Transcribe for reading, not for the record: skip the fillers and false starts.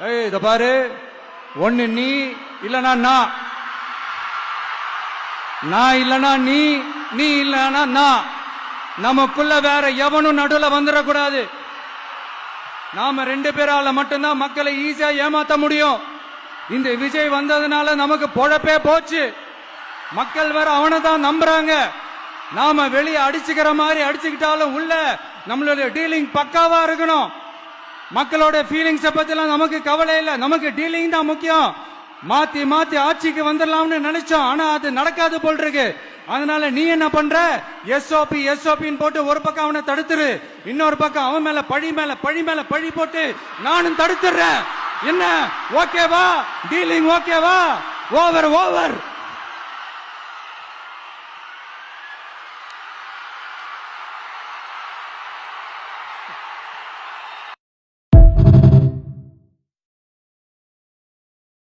இத பாரு, ஒண்ணு நீ இல்லனா நான் இல்லனா நீ இல்லனா நான். நமக்குள்ள வேற எவனும் நடுவுல வந்துடக்கூடாது. நாம 2 பேரால மட்டும்தான் மக்களை ஈஸியா ஏமாத்த முடியும். இந்த விஜய் வந்ததுனால நமக்கு பொழப்பே போச்சு. மக்கள் வேற அவனை தான் நம்புறாங்க. நாம வெளியே அடிச்சுக்கிற மாதிரி அடிச்சுக்கிட்டாலும் உள்ள நம்மளுடைய டீலிங் பக்காவா இருக்கணும். மக்களோட ஃபீலிங்ஸ பத்திலாம் நமக்கு கவலை இல்லை. நமக்கு டீலிங் தான் முக்கியம். மாத்தி மாத்தி ஆட்சிக்கு வந்துடலாம்னு நினைச்சோம், ஆனா அது நடக்காது போல் இருக்கு. அதனால நீ என்ன பண்ற? எஸ்ஓபின்னு போட்டு ஒரு பக்கம் அவனை தடுத்துரு, இன்னொரு பக்கம் அவன் மேல பழி போட்டு நானும் தடுத்துறேன். என்ன ஓகேவா? டீலிங் ஓகேவா? ஓவர்.